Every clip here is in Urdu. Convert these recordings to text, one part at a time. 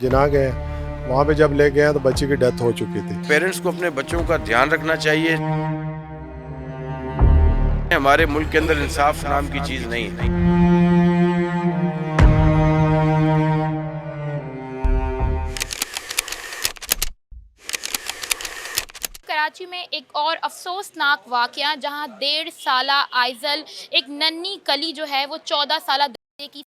جنا گئے وہاں پہ جب لے گئے تو بچی کی ڈیتھ ہو چکی تھی۔ پیرنٹس کو اپنے بچوں کا دھیان رکھنا چاہیے۔ ہمارے ملک کے اندر انصاف نام کی چیز نہیں ہے۔ کراچی میں ایک اور افسوسناک واقعہ جہاں 1.5 سالہ آئزل ایک ننھی کلی جو ہے وہ 14 سالہ درجے کی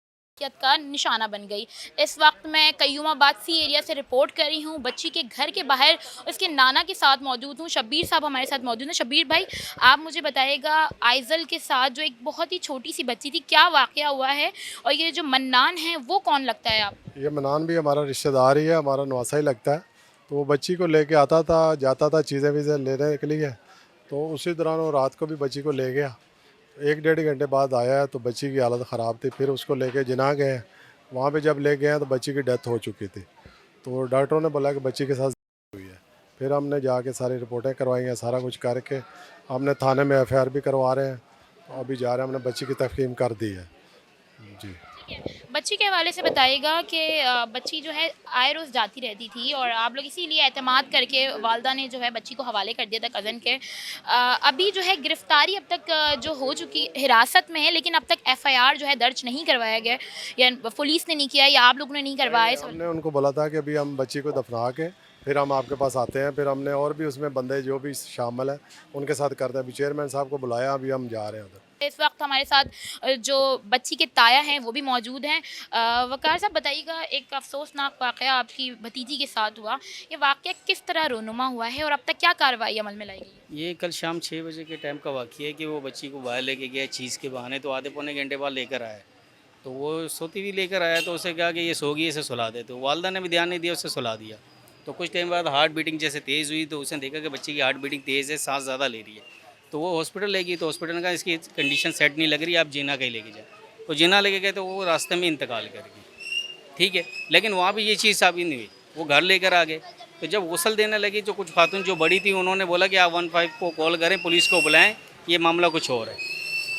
کا نشانہ بن گئی۔ اس وقت میں قیوم آباد سی ایریا سے رپورٹ کر رہی ہوں۔ بچی کے گھر کے باہر اس کے نانا کے ساتھ موجود ہوں۔ شبیر صاحب ہمارے ساتھ موجود ہیں۔ شبیر بھائی، آپ مجھے بتائیے گا آئزل کے ساتھ جو ایک بہت ہی چھوٹی سی بچی تھی، کیا واقعہ ہوا ہے اور یہ جو منان ہے وہ کون لگتا ہے آپ؟ یہ منان بھی ہمارا رشتہ دار ہی ہے، ہمارا نواسا ہی لگتا ہے۔ تو وہ بچی کو لے کے آتا تھا، جاتا تھا چیزیں ویزیں لینے کے لیے، تو اسی دوران وہ رات کو بھی بچی کو لے گیا۔ 1-1.5 گھنٹے بعد آیا تو بچی کی حالت خراب تھی، پھر اس کو لے کے جنا گئے وہاں پہ جب لے گئے تو بچی کی ڈیتھ ہو چکی تھی۔ تو ڈاکٹروں نے بولا کہ بچی کے ساتھ ہوئی ہے۔ پھر ہم نے جا کے ساری رپورٹیں کروائی ہیں، سارا کچھ کر کے ہم نے تھانے میں FIR بھی کروا رہے ہیں، ابھی جا رہے ہیں، ہم نے بچی کی تفہیم کر دی ہے۔ جی بچی کے حوالے سے بتائیے گا کہ بچی جو ہے آئے روز جاتی رہتی تھی اور آپ لوگ اسی لیے اعتماد کر کے والدہ نے جو ہے بچی کو حوالے کر دیا تھا کزن کے۔ ابھی جو ہے گرفتاری اب تک جو ہو چکی حراست میں ہے، لیکن اب تک FIR جو ہے درج نہیں کروایا گیا، یا پولیس نے نہیں کیا یا آپ لوگوں نے نہیں کروایا؟ ہم نے ان کو بولا تھا کہ ابھی ہم بچی کو دفنا کے پھر ہم آپ کے پاس آتے ہیں، پھر ہم نے اور بھی اس میں بندے جو بھی شامل ہیں ان کے ساتھ کرتے ہیں۔ ابھی چیئرمین صاحب کو بلایا، ابھی ہم جا رہے ہیں ادھر۔ اس وقت ہمارے ساتھ جو بچی کے تایا ہیں وہ بھی موجود ہیں۔ وقار صاحب بتائیے گا، ایک افسوسناک واقعہ آپ کی بھتیجی کے ساتھ ہوا، یہ واقعہ کس طرح رونما ہوا ہے اور اب تک کیا کارروائی عمل میں لائی گئی ہے؟ یہ کل شام 6 بجے کے ٹائم کا واقعہ ہے کہ وہ بچی کو باہر لے کے گیا چیز کے بہانے، تو آدھے پونے گھنٹے بعد لے کر آیا، تو وہ سوتی ہوئی لے کر آیا، تو اسے کہا کہ یہ سو گئی، اسے سلا دے، تو والدہ نے بھی دھیان نہیں دیا، اسے سلا دیا۔ تو کچھ ٹائم بعد ہارٹ بیٹنگ جیسے تیز ہوئی، تو اس نے دیکھا کہ بچی کی ہارٹ بیٹنگ تیز ہے، سانس زیادہ لے رہی ہے، تو وہ ہاسپٹل لے گئی، تو ہاسپٹل نے کہا اس کی کنڈیشن سیٹ نہیں لگ رہی، آپ جینا کہیں لے کے جائیں۔ تو جینا لے کے گئے تو وہ راستے میں انتقال کر گئی، ٹھیک ہے، لیکن وہاں پہ یہ چیز ثابت نہیں ہوئی، وہ گھر لے کر آ گئے۔ تو جب غسل دینے لگی تو کچھ خاتون جو بڑی تھی انہوں نے بولا کہ آپ 15 کو کال کریں، پولیس کو بلائیں، یہ معاملہ کچھ اور ہے۔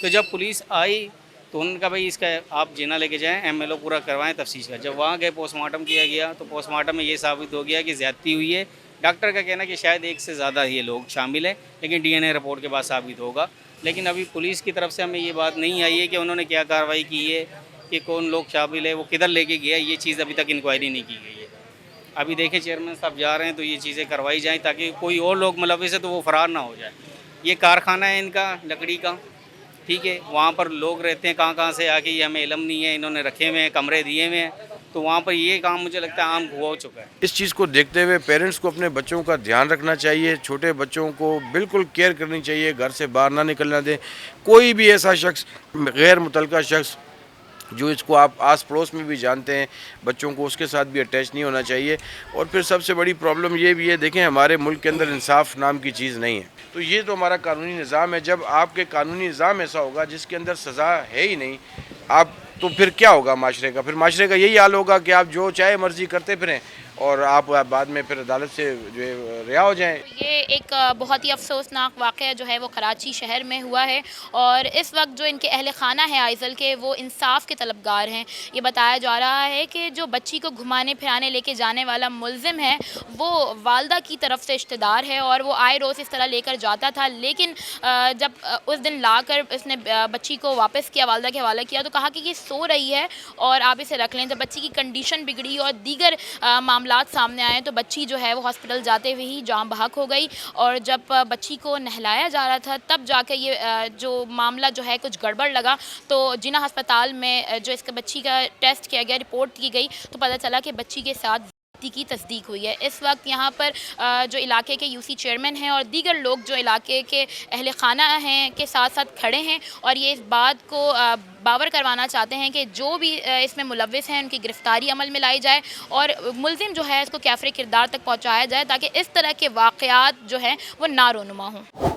تو جب پولیس آئی تو انہوں نے کہا بھائی اس کا آپ جینا لے کے جائیں، MLO پورا کروائیں تفتیش کا۔ جب وہاں گئے پوسٹ مارٹم کیا گیا تو پوسٹ مارٹم میں یہ ثابت ہو گیا کہ زیادتی ہوئی ہے۔ ڈاکٹر کا کہنا ہے کہ شاید ایک سے زیادہ یہ لوگ شامل ہیں، لیکن DNA رپورٹ کے بعد ثابت ہوگا۔ لیکن ابھی پولیس کی طرف سے ہمیں یہ بات نہیں آئی ہے کہ انہوں نے کیا کارروائی کی ہے، کہ کون لوگ شامل ہے، وہ کدھر لے کے گیا، یہ چیز ابھی تک انکوائری نہیں کی گئی ہے۔ ابھی دیکھیں چیئرمین صاحب جا رہے ہیں تو یہ چیزیں کروائی جائیں تاکہ کوئی اور لوگ ملوث ہے تو وہ فرار نہ ہو جائے۔ یہ کارخانہ ہے ان کا لکڑی کا، ٹھیک ہے، وہاں پر لوگ رہتے ہیں کہاں کہاں سے آ کے، یہ ہمیں علم نہیں ہے، انہوں نے رکھے ہوئے ہیں، کمرے دیے ہوئے ہیں، تو وہاں پر یہ کام مجھے لگتا ہے عام ہو چکا ہے۔ اس چیز کو دیکھتے ہوئے پیرنٹس کو اپنے بچوں کا دھیان رکھنا چاہیے، چھوٹے بچوں کو بالکل کیئر کرنی چاہیے، گھر سے باہر نہ نکلنا دیں۔ کوئی بھی ایسا شخص، غیر متعلقہ شخص جو اس کو آپ آس پڑوس میں بھی جانتے ہیں، بچوں کو اس کے ساتھ بھی اٹیچ نہیں ہونا چاہیے۔ اور پھر سب سے بڑی پرابلم یہ بھی ہے، دیکھیں ہمارے ملک کے اندر انصاف نام کی چیز نہیں ہے، تو یہ تو ہمارا قانونی نظام ہے۔ جب آپ کے قانونی نظام ایسا ہوگا جس کے اندر سزا ہے ہی نہیں، آپ تو پھر کیا ہوگا معاشرے کا؟ پھر معاشرے کا یہی حال ہوگا کہ آپ جو چاہے مرضی کرتے پھریں اور آپ بعد میں پھر عدالت سے جو ہے رہا ہو جائیں۔ یہ ایک بہت ہی افسوسناک واقعہ جو ہے وہ کراچی شہر میں ہوا ہے، اور اس وقت جو ان کے اہل خانہ ہیں آئزل کے، وہ انصاف کے طلبگار ہیں۔ یہ بتایا جا رہا ہے کہ جو بچی کو گھمانے پھرانے لے کے جانے والا ملزم ہے وہ والدہ کی طرف سے رشتہ دار ہے، اور وہ آئے روز اس طرح لے کر جاتا تھا، لیکن جب اس دن لا کر اس نے بچی کو واپس کیا، والدہ کے حوالے کیا، تو کہا کہ یہ سو رہی ہے اور آپ اسے رکھ لیں۔ جب بچی کی کنڈیشن بگڑی اور دیگر معاملات سامنے آئے تو بچی جو ہے وہ ہاسپٹل جاتے ہوئے ہی جاں بحق ہو گئی، اور جب بچی کو نہلایا جا رہا تھا تب جا کے یہ جو معاملہ جو ہے کچھ گڑبڑ لگا، تو جناح ہسپتال میں جو اس کا بچی کا ٹیسٹ کیا گیا، رپورٹ کی گئی، تو پتہ چلا کہ بچی کے ساتھ کی تصدیق ہوئی ہے۔ اس وقت یہاں پر جو علاقے کے UC چیئرمین ہیں اور دیگر لوگ جو علاقے کے اہل خانہ ہیں کے ساتھ ساتھ کھڑے ہیں، اور یہ اس بات کو باور کروانا چاہتے ہیں کہ جو بھی اس میں ملوث ہیں ان کی گرفتاری عمل میں لائی جائے، اور ملزم جو ہے اس کو کیفر کردار تک پہنچایا جائے، تاکہ اس طرح کے واقعات جو ہیں وہ نہ رونما ہوں۔